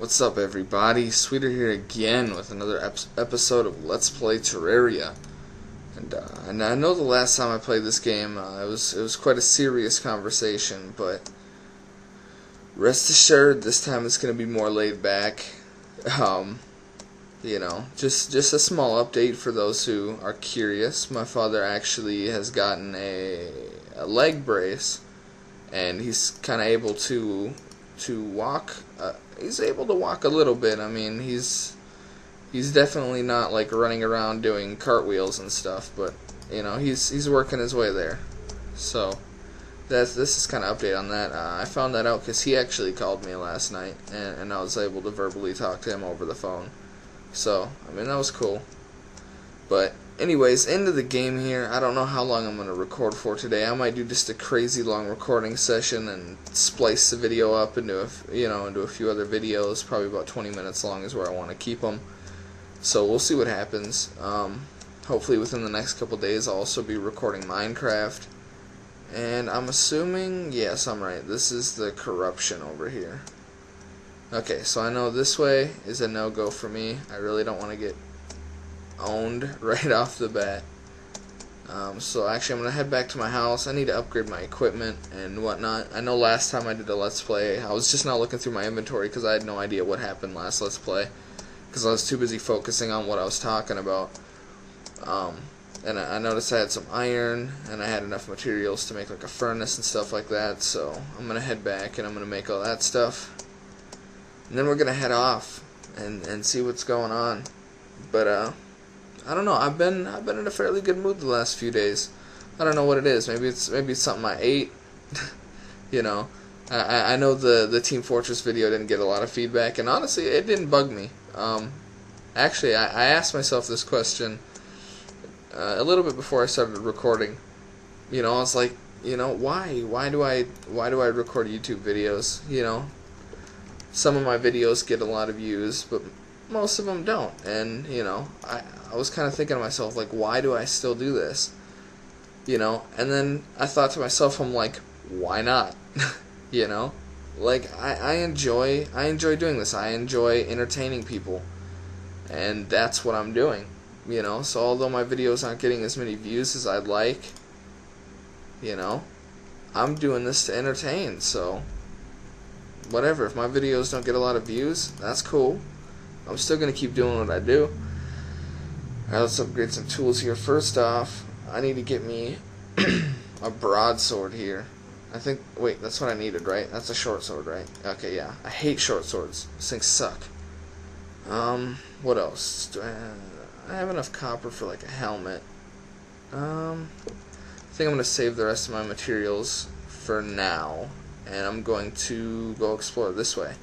What's up, everybody? Sweider here again with another episode of Let's Play Terraria. And I know the last time I played this game, it was quite a serious conversation, but rest assured, this time it's going to be more laid back. Just a small update for those who are curious. My father actually has gotten a leg brace, and he's kind of able to walk. He's able to walk a little bit. I mean, he's definitely not like running around doing cartwheels and stuff, but he's working his way there. So this is kind of update on that. I found that out because he actually called me last night, and I was able to verbally talk to him over the phone. So I mean, that was cool. But anyways, into the game here. I don't know how long I'm going to record for today. I might do just a crazy long recording session and splice the video up into a few other videos. Probably about 20 minutes long is where I want to keep them. So we'll see what happens. Hopefully within the next couple days I'll also be recording Minecraft. And I'm assuming, yes, I'm right. This is the corruption over here. Okay, so I know this way is a no-go for me. I really don't want to get owned right off the bat. So actually I'm going to head back to my house. I need to upgrade my equipment and whatnot. I know last time I did a Let's Play, I was just now looking through my inventory because I had no idea what happened last Let's Play, because I was too busy focusing on what I was talking about. And I noticed I had some iron, and I had enough materials to make like a furnace and stuff like that, so I'm going to head back and I'm going to make all that stuff. And then we're going to head off and see what's going on. But I don't know. I've been in a fairly good mood the last few days. I don't know what it is. Maybe it's something I ate. I know the Team Fortress video didn't get a lot of feedback, and honestly, it didn't bug me. Actually, I asked myself this question a little bit before I started recording. I was like, why do I record YouTube videos? Some of my videos get a lot of views, but most of them don't. And I was kind of thinking to myself, like, why do I still do this? And then I thought to myself, I'm like, why not? Like, I enjoy doing this. I enjoy entertaining people, and that's what I'm doing. So although my videos aren't getting as many views as I'd like, I'm doing this to entertain. So whatever, if my videos don't get a lot of views, that's cool. I'm still going to keep doing what I do. Alright, let's upgrade some tools here. First off, I need to get me a broadsword here. Wait, that's what I needed, right? That's a short sword, right? Okay, yeah. I hate short swords. These things suck. What else? Do I have enough copper for like a helmet. I think I'm going to save the rest of my materials for now, and I'm going to go explore this way.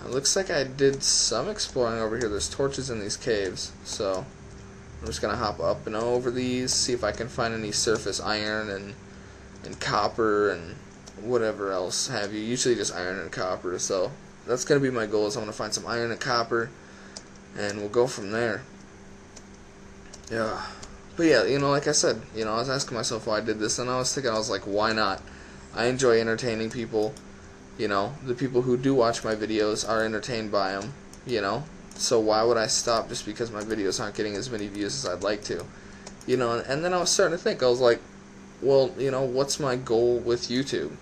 Looks like I did some exploring over here. There's torches in these caves, so I'm just going to hop up and over these, see if I can find any surface iron and copper and whatever else have you. Usually just iron and copper, so that's going to be my goal, is I'm going to find some iron and copper, and we'll go from there. Yeah. But yeah, like I said, I was asking myself why I did this, and I was like, why not? I enjoy entertaining people. The people who do watch my videos are entertained by them, so why would I stop just because my videos aren't getting as many views as I'd like to? And then I was starting to think, I was like, well, what's my goal with YouTube?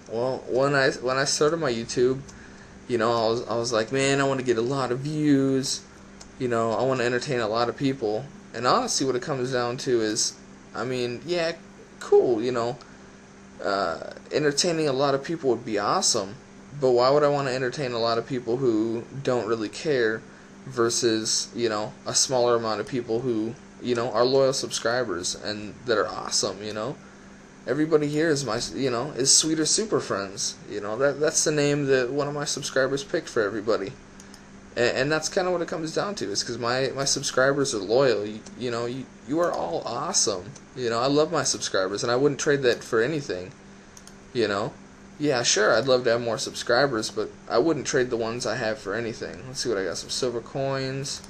Well, when I started my YouTube, I was like, man, I want to get a lot of views, I want to entertain a lot of people. And honestly, what it comes down to is, I mean, yeah, cool, entertaining a lot of people would be awesome, but why would I want to entertain a lot of people who don't really care versus, a smaller amount of people who, are loyal subscribers and that are awesome, Everybody here is is Sweider Super Friends, that's the name that one of my subscribers picked for everybody. And that's kind of what it comes down to, is because my subscribers are loyal. You are all awesome. I love my subscribers, and I wouldn't trade that for anything. Yeah, sure, I'd love to have more subscribers, but I wouldn't trade the ones I have for anything. Let's see what I got. Some silver coins.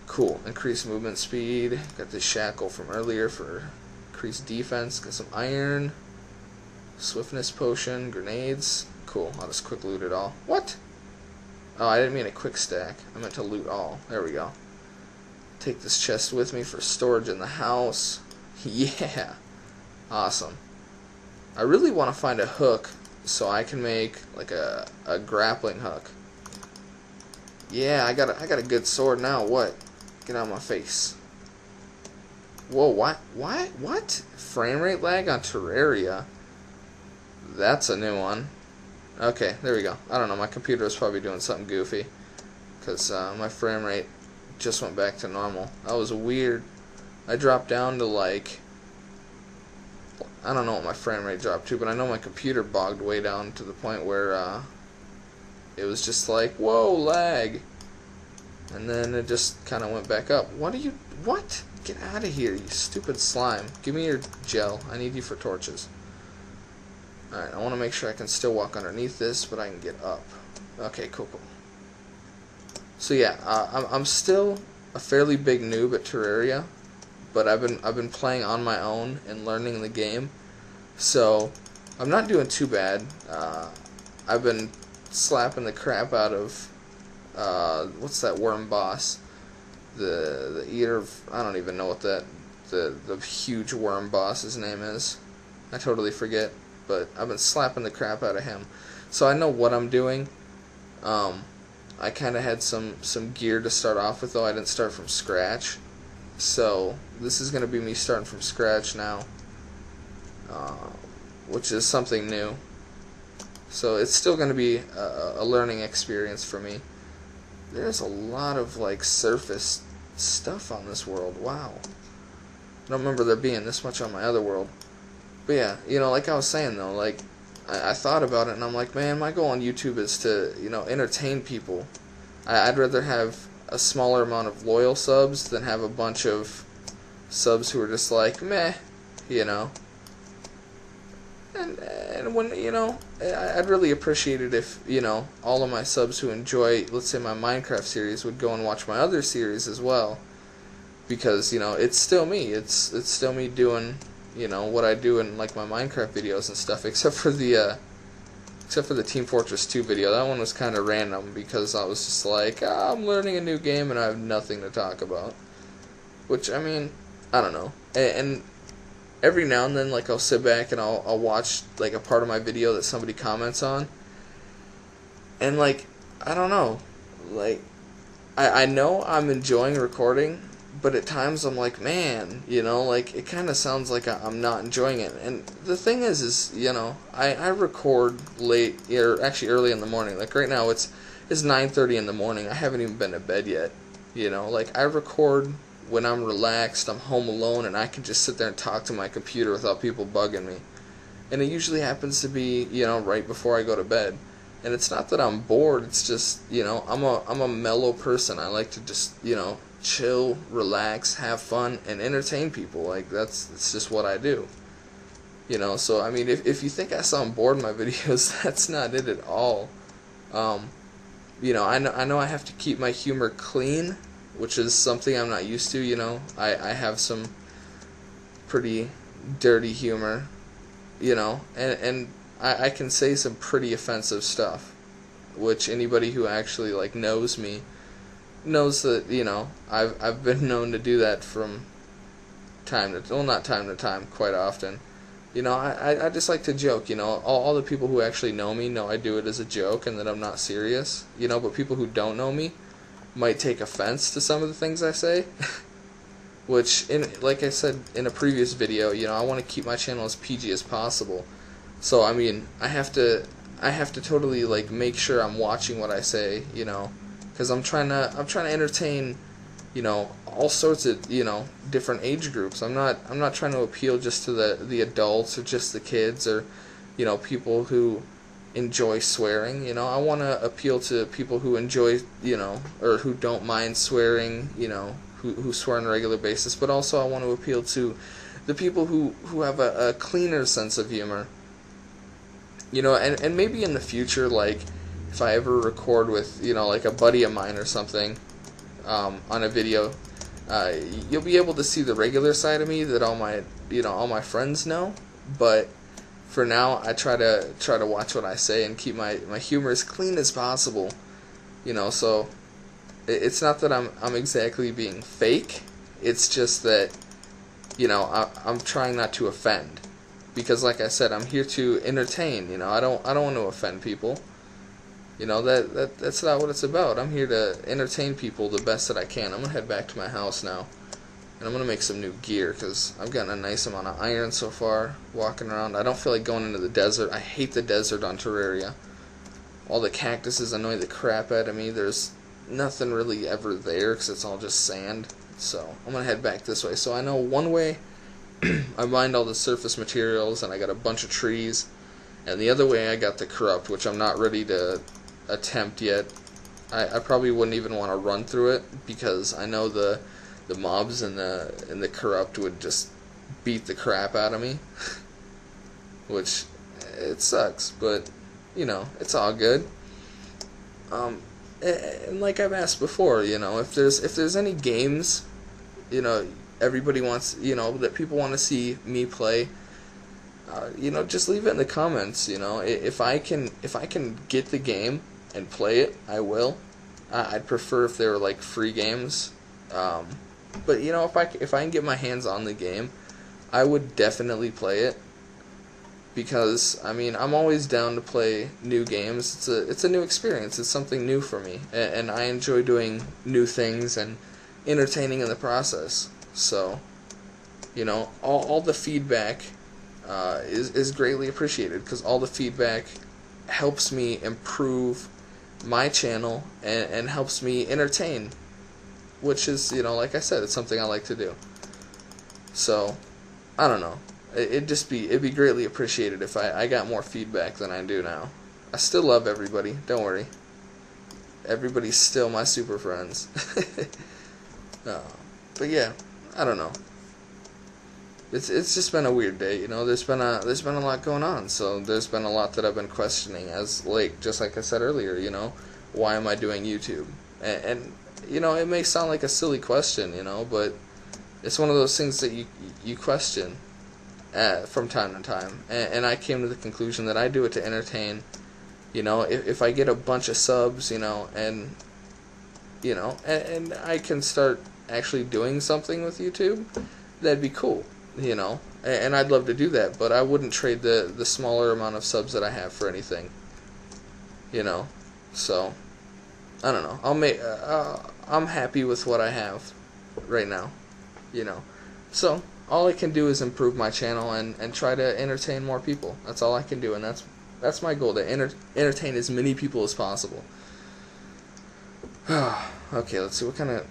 Cool. Increased movement speed. Got this shackle from earlier for increased defense. Got some iron. Swiftness potion. Grenades. Cool. I'll just quick loot it all. What? Oh, I didn't mean a quick stack. I meant to loot all. There we go. Take this chest with me for storage in the house. Yeah. Awesome. I really want to find a hook so I can make like a grappling hook. Yeah, I got a good sword now. What? Get out of my face. Whoa, what? What? Frame rate lag on Terraria? That's a new one. Okay, there we go. I don't know, my computer is probably doing something goofy, because my frame rate just went back to normal. That was weird. I dropped down to like, I don't know what my frame rate dropped to, but I know my computer bogged way down to the point where it was just like, whoa, lag. And then it just kind of went back up. What? Get out of here, you stupid slime. Give me your gel. I need you for torches. Alright, I want to make sure I can still walk underneath this, but I can get up. Okay, cool. So yeah, I'm still a fairly big noob at Terraria, but I've been playing on my own and learning the game, so I'm not doing too bad. I've been slapping the crap out of what's that worm boss? The eater of, I don't even know what the huge worm boss's name is. I totally forget. But I've been slapping the crap out of him, so I know what I'm doing. I kind of had some gear to start off with, though I didn't start from scratch. So this is going to be me starting from scratch now, which is something new. So it's still going to be a learning experience for me. There's a lot of like surface stuff on this world. Wow, I don't remember there being this much on my other world. But yeah, you know, like I was saying though, like, I thought about it and I'm like, man, my goal on YouTube is to, you know, entertain people. I'd rather have a smaller amount of loyal subs than have a bunch of subs who are just like, meh, you know. And when, you know, I'd really appreciate it if, you know, all of my subs who enjoy, let's say, my Minecraft series would go and watch my other series as well. Because, you know, it's still me. It's still me doing, you know, what I do in like my Minecraft videos and stuff, except for the Team Fortress 2 video. That one was kind of random because I was just like, I'm learning a new game and I have nothing to talk about. Which, I mean, I don't know. And every now and then, like, I'll sit back and I'll watch like a part of my video that somebody comments on, and like, I don't know, like, I know I'm enjoying recording, but at times I'm like, man, you know, like, it kind of sounds like I'm not enjoying it. And the thing is, you know, I record late, or actually early in the morning. Like right now it's 9:30 in the morning. I haven't even been to bed yet. You know, like, I record when I'm relaxed, I'm home alone, and I can just sit there and talk to my computer without people bugging me. And it usually happens to be, you know, right before I go to bed. And it's not that I'm bored, it's just, you know, I'm a mellow person. I like to just, you know, chill, relax, have fun, and entertain people. Like, it's just what I do. You know, so, I mean, if you think I sound bored in my videos, that's not it at all. You know, I know I have to keep my humor clean, which is something I'm not used to, you know. I have some pretty dirty humor, you know, and I can say some pretty offensive stuff, which anybody who actually, like, knows me knows that, you know, I've been known to do that from time to, well, not time to time, quite often. You know, I just like to joke, you know. All the people who actually know me know I do it as a joke and that I'm not serious, you know, but people who don't know me might take offense to some of the things I say. Which, like I said in a previous video, you know, I want to keep my channel as PG as possible. So, I mean, I have to totally, like, make sure I'm watching what I say, you know, because I'm trying to entertain, you know, all sorts of, you know, different age groups. I'm not trying to appeal just to the adults or just the kids or, you know, people who enjoy swearing. You know, I want to appeal to people who enjoy, you know, or who don't mind swearing, you know, who swear on a regular basis, but also I want to appeal to the people who have a cleaner sense of humor. You know, and maybe in the future, like, if I ever record with, you know, like a buddy of mine or something, on a video, you'll be able to see the regular side of me that all my friends know. But for now, I try to watch what I say and keep my humor as clean as possible. So it's not that I'm exactly being fake. It's just that, I'm trying not to offend, because like I said, I'm here to entertain. I don't want to offend people. That's not what it's about. I'm here to entertain people the best that I can. I'm gonna head back to my house now, and I'm gonna make some new gear because I've gotten a nice amount of iron so far walking around. I don't feel like going into the desert. I hate the desert on Terraria. All the cactuses annoy the crap out of me. There's nothing really ever there because it's all just sand. So I'm gonna head back this way. So I know one way I mined all the surface materials and I got a bunch of trees, and the other way I got the corrupt, which I'm not ready to attempt yet. I probably wouldn't even want to run through it because I know the mobs in the corrupt would just beat the crap out of me, which it sucks, but it's all good. And like I've asked before, if there's any games, everybody wants, that people want to see me play, just leave it in the comments. If I can get the game and play it, I will. I'd prefer if they were like free games, but if I can get my hands on the game, I would definitely play it. Because I'm always down to play new games. It's a new experience. It's something new for me, and I enjoy doing new things and entertaining in the process. So, all the feedback is greatly appreciated, because all the feedback helps me improve my channel and helps me entertain, which is, like I said, it's something I like to do. So, I don't know. It'd be greatly appreciated if I got more feedback than I do now. I still love everybody, don't worry. Everybody's still my super friends. But yeah, I don't know. It's just been a weird day, There's been a lot going on, so there's been a lot that I've been questioning, just like I said earlier, why am I doing YouTube? And it may sound like a silly question, but it's one of those things that you question from time to time, and I came to the conclusion that I do it to entertain. If I get a bunch of subs, and I can start actually doing something with YouTube, that'd be cool, and I'd love to do that, but I wouldn't trade the smaller amount of subs that I have for anything, so I don't know. I'm happy with what I have right now, so all I can do is improve my channel and try to entertain more people. That's all I can do, and that's my goal, to entertain as many people as possible. Okay, let's see what kind of...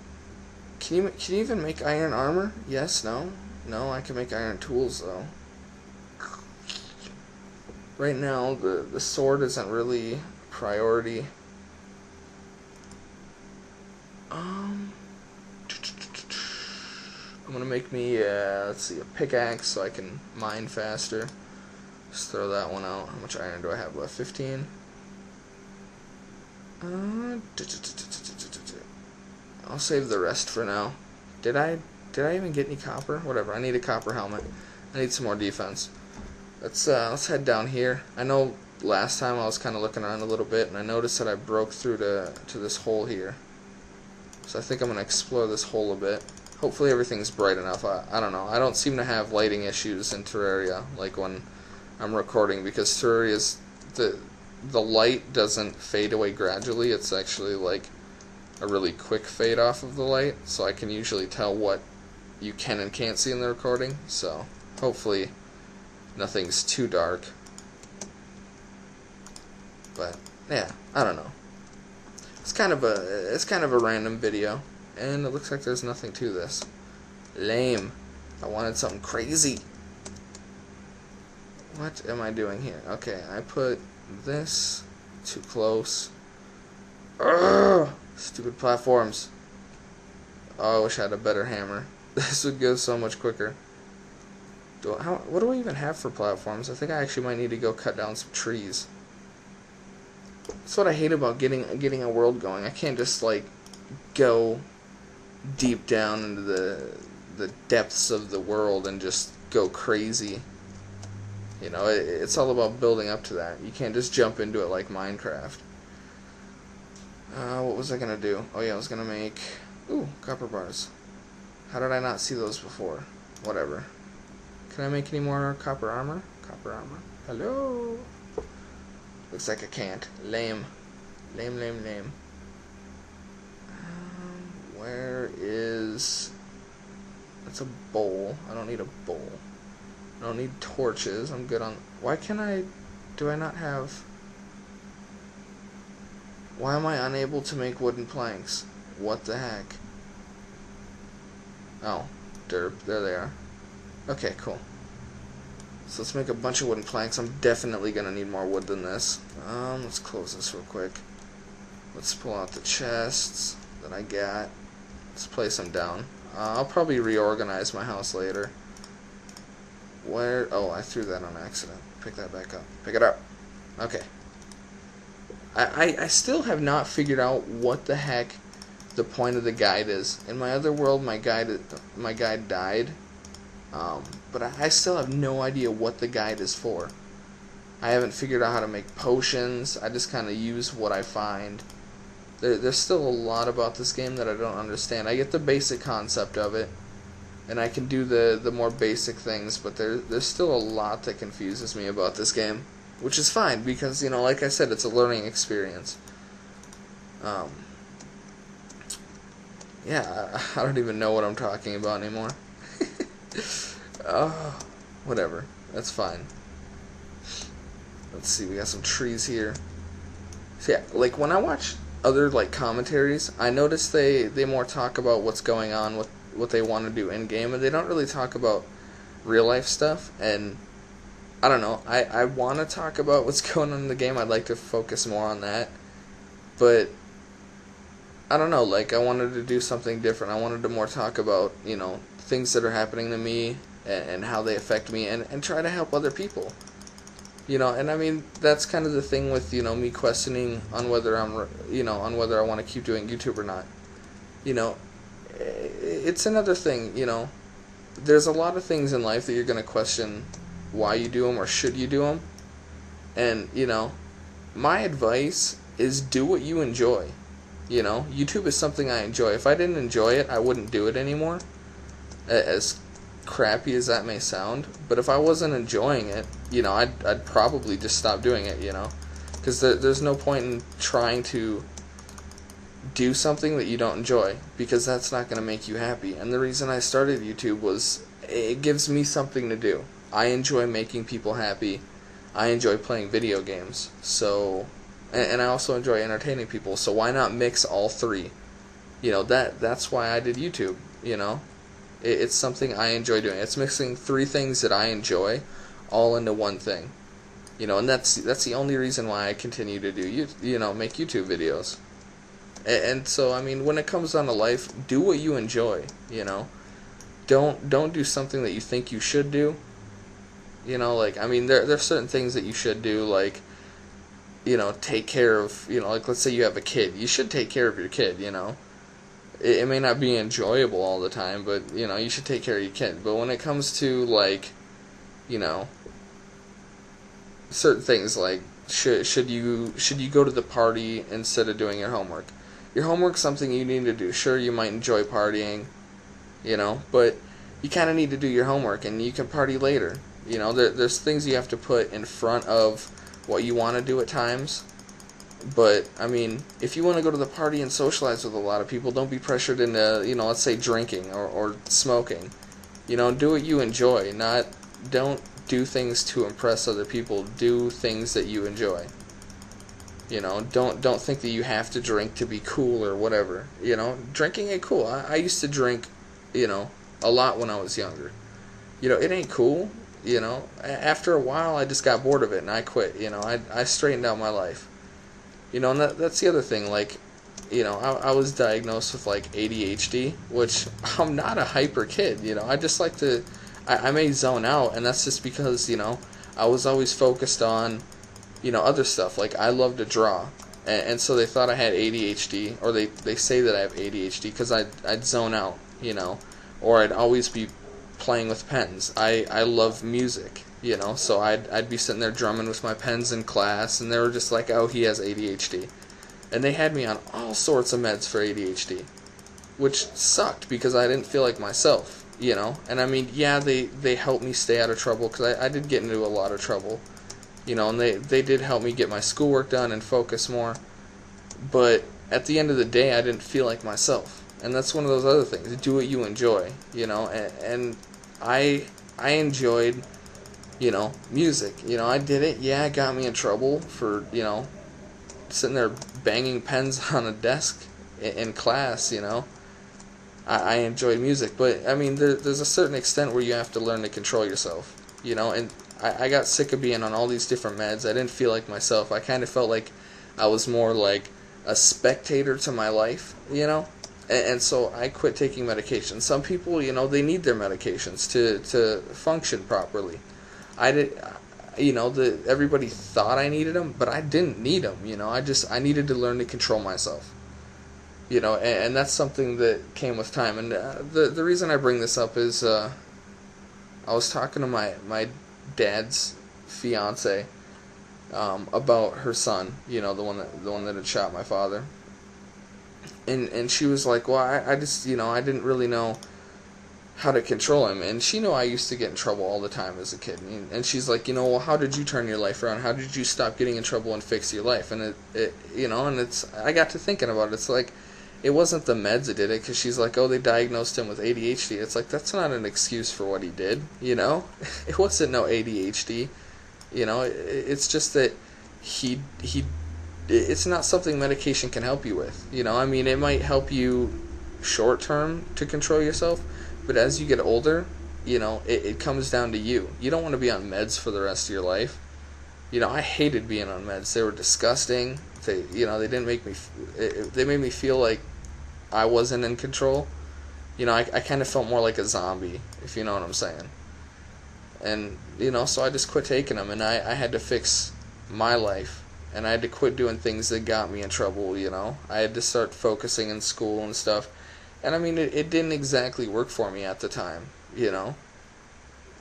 Can you even make iron armor? Yes, no? No, I can make iron tools, though. Right now, the sword isn't really a priority. I'm gonna make me, let's see, a pickaxe so I can mine faster. Just throw that one out. How much iron do I have left? 15? I'll save the rest for now. Did I even get any copper? Whatever, I need a copper helmet. I need some more defense. Let's head down here. I know last time I was kind of looking around a little bit, and I noticed that I broke through to this hole here. So I think I'm gonna explore this hole a bit. Hopefully everything's bright enough. I don't know. I don't seem to have lighting issues in Terraria, like when I'm recording, because Terraria's the light doesn't fade away gradually. It's actually like a really quick fade off of the light, so I can usually tell what you can and can't see in the recording. So hopefully nothing's too dark. But yeah, I don't know. It's kind of a random video. And it looks like there's nothing to this. Lame. I wanted something crazy. What am I doing here? Okay, I put this too close. Urgh! Stupid platforms. Oh, I wish I had a better hammer. This would go so much quicker. What do I even have for platforms? I think I actually might need to go cut down some trees. That's what I hate about getting a world going. I can't just like go deep down into the depths of the world and just go crazy. It's all about building up to that. You can't just jump into it like Minecraft. What was I gonna do? Oh yeah, I was gonna make... Ooh, copper bars. How did I not see those before? Whatever. Can I make any more copper armor? Copper armor. Hello? Looks like I can't. Lame. Lame, lame, lame. Where is... That's a bowl. I don't need a bowl. I don't need torches. I'm good on... Why can't I... Do I not have... Why am I unable to make wooden planks? What the heck? Oh, derp. There they are. Okay, cool. So let's make a bunch of wooden planks. I'm definitely going to need more wood than this. Let's close this real quick. Let's pull out the chests that I got. Let's place them down. I'll probably reorganize my house later. Where... Oh, I threw that on accident. Pick that back up. Pick it up. Okay. I still have not figured out what the heck the point of the guide is. In my other world, my guide died. But I still have no idea what the guide is for. I haven't figured out how to make potions. I just kind of use what I find. There's still a lot about this game that I don't understand. I get the basic concept of it, and I can do the more basic things, but there's still a lot that confuses me about this game, which is fine, because, you know, like I said, it's a learning experience. Yeah, I don't even know what I'm talking about anymore. Whatever. That's fine. Let's see, we got some trees here. So yeah, like, when I watch other, like, commentaries, I notice they more talk about what's going on, what they want to do in-game, and they don't really talk about real-life stuff, and I don't know, I want to talk about what's going on in the game. I'd like to focus more on that, but I don't know, like, I wanted to do something different. I wanted to more talk about, you know, things that are happening to me and how they affect me, and try to help other people. You know, and I mean, that's kind of the thing with, you know, me questioning on whether on whether I want to keep doing YouTube or not. You know, it's another thing, you know. There's a lot of things in life that you're going to question why you do them or should you do them. And, you know, my advice is do what you enjoy. You know, YouTube is something I enjoy. If I didn't enjoy it, I wouldn't do it anymore. As crappy as that may sound, but if I wasn't enjoying it, you know, I'd probably just stop doing it, you know, because there's no point in trying to do something that you don't enjoy, because that's not going to make you happy. And the reason I started YouTube was it gives me something to do. I enjoy making people happy. I enjoy playing video games, so, and I also enjoy entertaining people, so why not mix all three? You know, that's why I did YouTube, you know. It's something I enjoy doing. It's mixing three things that I enjoy all into one thing. You know, and that's the only reason why I continue to do make YouTube videos. And so, I mean, when it comes down to life, do what you enjoy, you know. Don't do something that you think you should do. You know, like, I mean, there are certain things that you should do, like, you know, take care of, you know, like, let's say you have a kid. You should take care of your kid, you know. It may not be enjoyable all the time, but, you know, you should take care of your kid. But when it comes to, like, you know, certain things, like, should you go to the party instead of doing your homework? Your homework's something you need to do. Sure, you might enjoy partying, you know, but you kind of need to do your homework, and you can party later. You know, there's things you have to put in front of what you want to do at times. But, I mean, if you want to go to the party and socialize with a lot of people, don't be pressured into, you know, let's say drinking or smoking. You know, do what you enjoy. Don't do things to impress other people. Do things that you enjoy. You know, don't think that you have to drink to be cool or whatever. You know, drinking ain't cool. I used to drink, you know, a lot when I was younger. You know, it ain't cool. You know, after a while, I just got bored of it and I quit. You know, I straightened out my life. You know, and that's the other thing, like, you know, I was diagnosed with, like, ADHD, which I'm not a hyper kid, you know, I just like to, I may zone out, and that's just because, you know, I was always focused on, you know, other stuff, like, I love to draw, and so they thought I had ADHD, or they say that I have ADHD, because I'd zone out, you know, or I'd always be playing with pens. I love music. You know, so I'd be sitting there drumming with my pens in class, and they were just like, oh, he has ADHD. And they had me on all sorts of meds for ADHD, which sucked because I didn't feel like myself, you know. And I mean, yeah, they helped me stay out of trouble, because I did get into a lot of trouble, you know, and they did help me get my schoolwork done and focus more. But at the end of the day, I didn't feel like myself. And that's one of those other things. Do what you enjoy, you know. And I enjoyed, you know, music. You know, I did it. Yeah, it got me in trouble for, you know, sitting there banging pens on a desk in class, you know. I enjoyed music, but I mean, there's a certain extent where you have to learn to control yourself, you know. And I got sick of being on all these different meds. I didn't feel like myself. I kind of felt like I was more like a spectator to my life, you know. And so I quit taking medication. Some people, you know, they need their medications to function properly. I did, you know, everybody thought I needed them, but I didn't need them, you know. I needed to learn to control myself, you know, and that's something that came with time. And the reason I bring this up is I was talking to my dad's fiance about her son, you know, the one that had shot my father. And she was like, well, I just, you know, I didn't really know how to control him. And she knew I used to get in trouble all the time as a kid. And she's like, you know, well, how did you turn your life around? How did you stop getting in trouble and fix your life? And it you know, and I got to thinking about it. It's like, it wasn't the meds that did it, because she's like, oh, they diagnosed him with ADHD. It's like, that's not an excuse for what he did, you know? It wasn't no ADHD, you know? It's just that he it's not something medication can help you with, you know. I mean, it might help you short term to control yourself, but as you get older, you know, it comes down to you. You don't want to be on meds for the rest of your life. You know, I hated being on meds. They were disgusting. They, you know, they didn't make me, they made me feel like I wasn't in control. You know, I kind of felt more like a zombie, if you know what I'm saying. And, you know, so I just quit taking them, and I had to fix my life. And I had to quit doing things that got me in trouble, you know. I had to start focusing in school and stuff. And I mean, it didn't exactly work for me at the time, you know.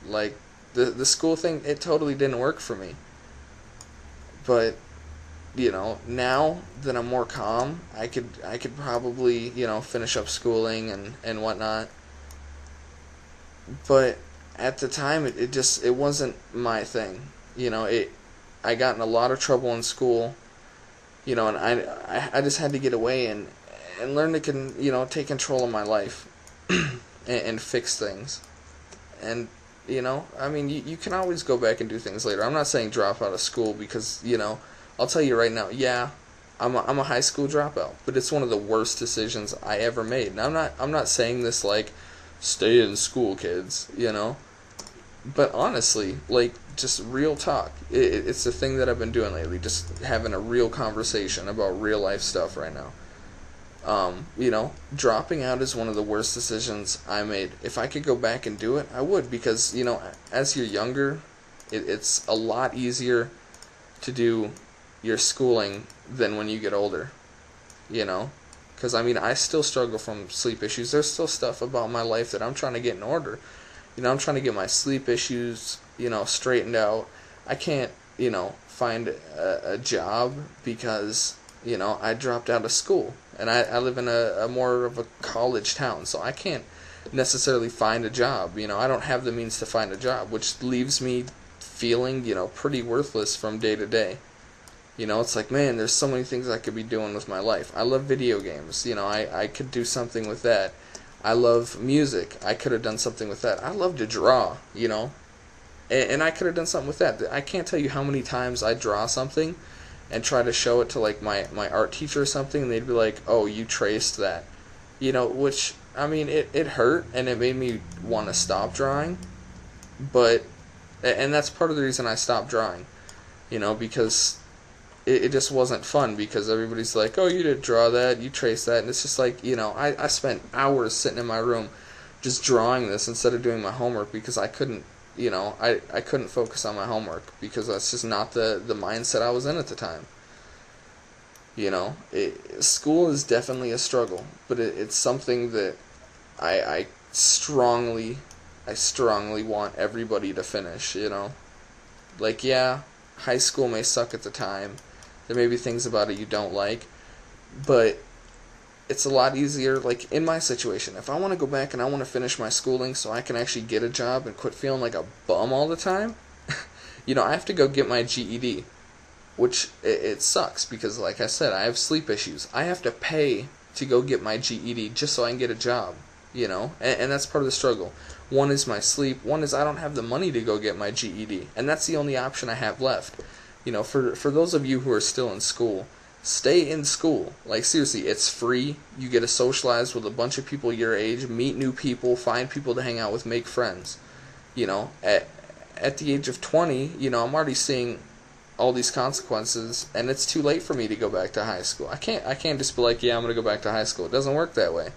Like, the school thing, it totally didn't work for me. But, you know, now that I'm more calm, I could probably, you know, finish up schooling and whatnot. But at the time, it wasn't my thing, you know. I got in a lot of trouble in school, you know, and I just had to get away and learn to you know, take control of my life and fix things. And, you know, I mean, you can always go back and do things later. I'm not saying drop out of school, because, you know, I'll tell you right now, yeah, I'm a high school dropout, but it's one of the worst decisions I ever made. And I'm not saying this like, stay in school, kids, you know. But honestly, like, just real talk. It's the thing that I've been doing lately, just having a real conversation about real life stuff right now. You know, dropping out is one of the worst decisions I made. If I could go back and do it, I would, because, you know, as you're younger, it's a lot easier to do your schooling than when you get older, you know. Because, I mean, I still struggle from sleep issues. There's still stuff about my life that I'm trying to get in order. You know, I'm trying to get my sleep issues, you know, straightened out. I can't, you know, find a job because, you know, I dropped out of school. And I live in a more of a college town, so I can't necessarily find a job. You know, I don't have the means to find a job, which leaves me feeling, you know, pretty worthless from day to day. You know, it's like, man, there's so many things I could be doing with my life. I love video games. You know, I could do something with that. I love music. I could have done something with that. I love to draw, you know. And I could have done something with that. I can't tell you how many times I draw something and try to show it to, like, my art teacher or something, and they'd be like, oh, you traced that. You know, which, I mean, it hurt, and it made me want to stop drawing. But, and that's part of the reason I stopped drawing, you know, because it just wasn't fun, because everybody's like, oh, you didn't draw that, you traced that, and it's just like, you know, I spent hours sitting in my room just drawing this instead of doing my homework, because I couldn't, you know, I couldn't focus on my homework, because that's just not the mindset I was in at the time. You know, school is definitely a struggle, but it's something that I strongly want everybody to finish, you know. Like, yeah, high school may suck at the time. There may be things about it you don't like, But it's a lot easier, like in my situation. If I want to go back and I want to finish my schooling so I can actually get a job and quit feeling like a bum all the time, I have to go get my GED, which it sucks because, like I said, I have sleep issues. I have to pay to go get my GED just so I can get a job, and that's part of the struggle. One is my sleep, one is I don't have the money to go get my GED, and that's the only option I have left. For those of you who are still in school, stay in school. Like, seriously, it's free. You get to socialize with a bunch of people your age, meet new people, find people to hang out with, make friends. At the age of 20, I'm already seeing all these consequences, and it's too late for me to go back to high school. I can't just be like, yeah, I'm going to go back to high school. It doesn't work that way.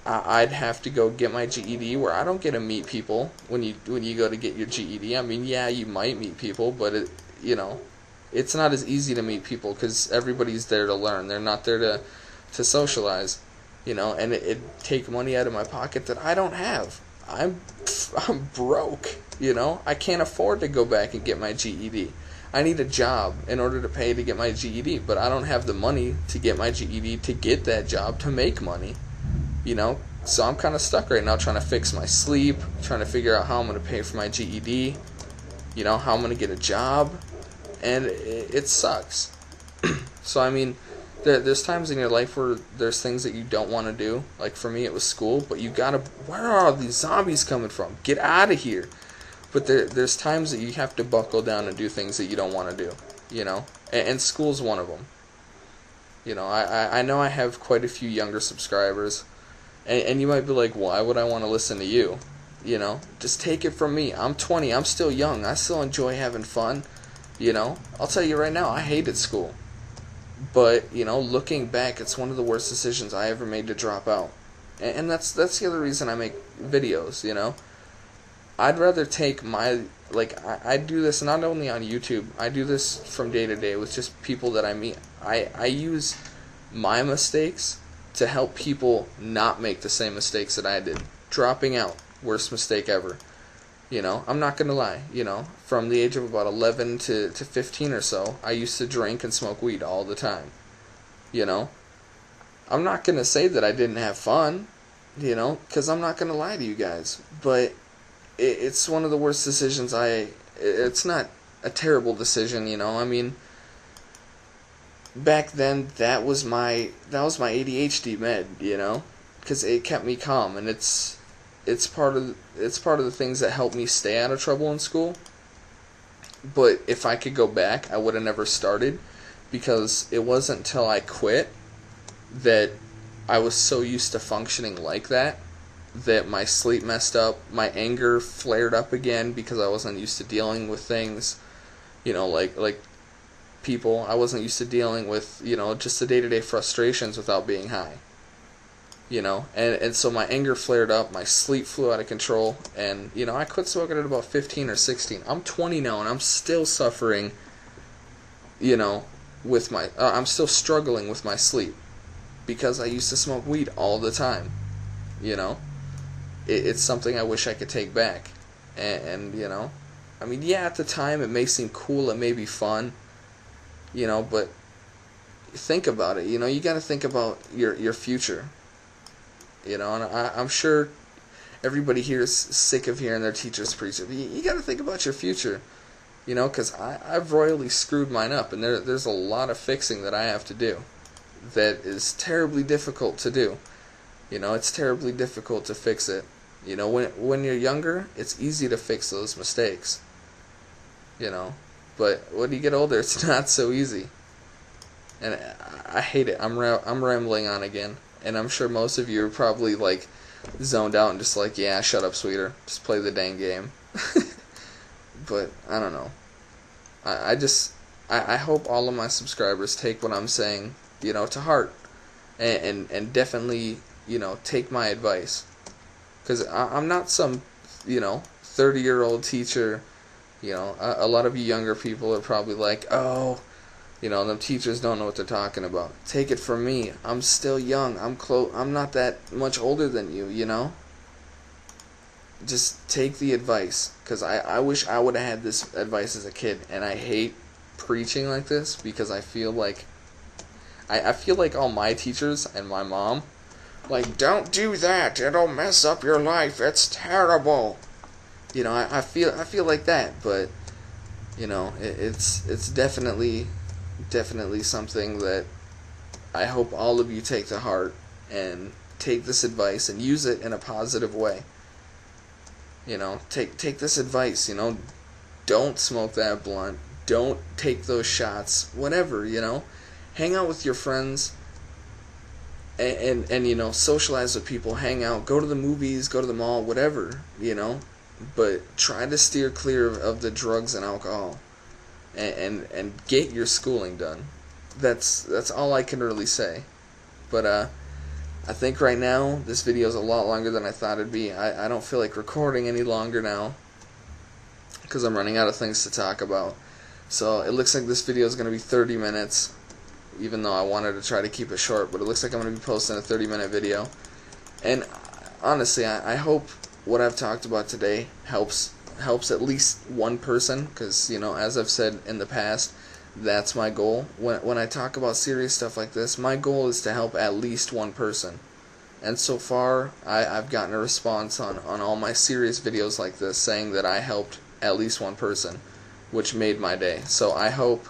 I'd have to go get my GED, where I don't get to meet people when you go to get your GED. I mean, yeah, you might meet people, but it's not as easy to meet people because everybody's there to learn. They're not there to socialize, and it take money out of my pocket that I don't have. I'm broke, I can't afford to go back and get my GED. I need a job in order to pay to get my GED, but I don't have the money to get my GED to get that job to make money, So I'm kind of stuck right now trying to fix my sleep, trying to figure out how I'm going to pay for my GED, how I'm going to get a job, and it sucks. So, I mean, there's times in your life where there's things that you don't want to do. Like, for me, it was school, but you gotta, where are all these zombies coming from? Get out of here. But there's times that you have to buckle down and do things that you don't want to do, and school's one of them. I know I have quite a few younger subscribers, and you might be like, why would I want to listen to you? Just take it from me. I'm 20, I'm still young, I still enjoy having fun, I'll tell you right now, I hated school. But, looking back, it's one of the worst decisions I ever made to drop out. And that's the other reason I make videos, I'd rather take I do this not only on YouTube, I do this from day to day with just people that I meet. I use my mistakes to help people not make the same mistakes that I did. Dropping out, worst mistake ever. I'm not going to lie, from the age of about 11 to 15 or so, I used to drink and smoke weed all the time, I'm not going to say that I didn't have fun, because I'm not going to lie to you guys, but it's one of the worst decisions it's not a terrible decision, I mean, back then, that was my ADHD med, because it kept me calm, and it's part of the things that helped me stay out of trouble in school. But if I could go back, I would have never started, because it wasn't until I quit that I was so used to functioning like that my sleep messed up, my anger flared up again because I wasn't used to dealing with things, like people. I wasn't used to dealing with, just the day-to-day frustrations without being high. And so my anger flared up, my sleep flew out of control, and, I quit smoking at about 15 or 16. I'm 20 now, and I'm still suffering, with I'm still struggling with my sleep, because I used to smoke weed all the time, It's something I wish I could take back, and I mean, yeah, at the time, it may seem cool, it may be fun, but think about it, you gotta think about your future. And I'm sure everybody here is sick of hearing their teachers preach it. You got to think about your future, because I've royally screwed mine up, and there's a lot of fixing that I have to do that is terribly difficult to do. It's terribly difficult to fix it. When you're younger, it's easy to fix those mistakes. But when you get older, it's not so easy. And I hate it. I'm rambling on again. And I'm sure most of you are probably, zoned out and just like, yeah, shut up, Sweider. Just play the dang game. But, I don't know. I hope all of my subscribers take what I'm saying, to heart. And definitely, take my advice. Because I'm not some, 30-year-old teacher. A lot of you younger people are probably like, oh, them teachers don't know what they're talking about. Take it from me. I'm still young. I'm not that much older than you, Just take the advice. Because I wish I would have had this advice as a kid. And I hate preaching like this because I feel like I feel like all my teachers and my mom, like, don't do that, it'll mess up your life, it's terrible. You know, I feel like that, but, you know, it's definitely something that I hope all of you take to heart and take this advice and use it in a positive way. You know, take this advice, you know, don't smoke that blunt, don't take those shots, whatever, you know. Hang out with your friends and you know, socialize with people, hang out, go to the movies, go to the mall, whatever, you know. But try to steer clear of the drugs and alcohol and get your schooling done. That's all I can really say. But I think right now this video is a lot longer than I thought it'd be. I don't feel like recording any longer now because I'm running out of things to talk about. So it looks like this video is going to be 30 minutes, even though I wanted to try to keep it short, but it looks like I'm going to be posting a 30-minute video. And honestly, I hope what I've talked about today helps at least one person, because, you know, as I've said in the past, that's my goal. When I talk about serious stuff like this, my goal is to help at least one person. And so far, I've gotten a response on all my serious videos like this saying that I helped at least one person, which made my day. So I hope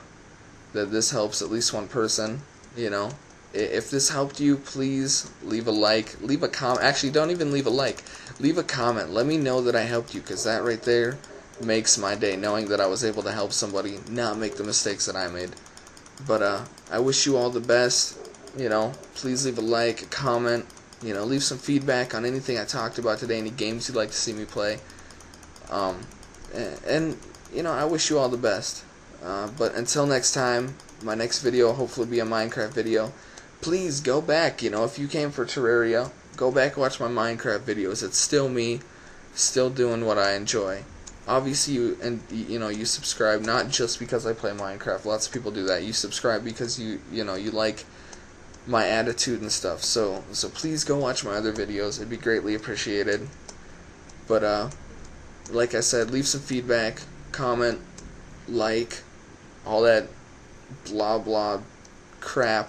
that this helps at least one person, you know. If this helped you, please leave a like, leave a comment. Actually, don't even leave a like. Leave a comment. Let me know that I helped you, because that right there makes my day, knowing that I was able to help somebody not make the mistakes that I made. But I wish you all the best. You know, please leave a like, a comment. You know, leave some feedback on anything I talked about today, any games you'd like to see me play. And you know, I wish you all the best. But until next time, my next video will hopefully be a Minecraft video. Please go back, you know, if you came for Terraria, go back and watch my Minecraft videos. It's still me, still doing what I enjoy. Obviously, you subscribe not just because I play Minecraft. Lots of people do that. You subscribe because you like my attitude and stuff. So please go watch my other videos. It'd be greatly appreciated. But like I said, leave some feedback, comment, like, all that blah blah crap.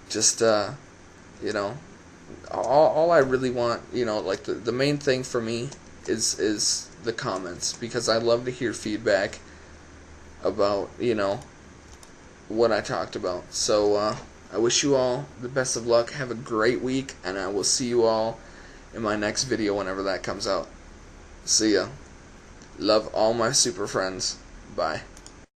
Just you know, all I really want, you know, like the main thing for me is the comments, because I love to hear feedback about, you know, what I talked about. So I wish you all the best of luck. Have a great week, and I will see you all in my next video whenever that comes out. See ya. Love all my super friends. Bye.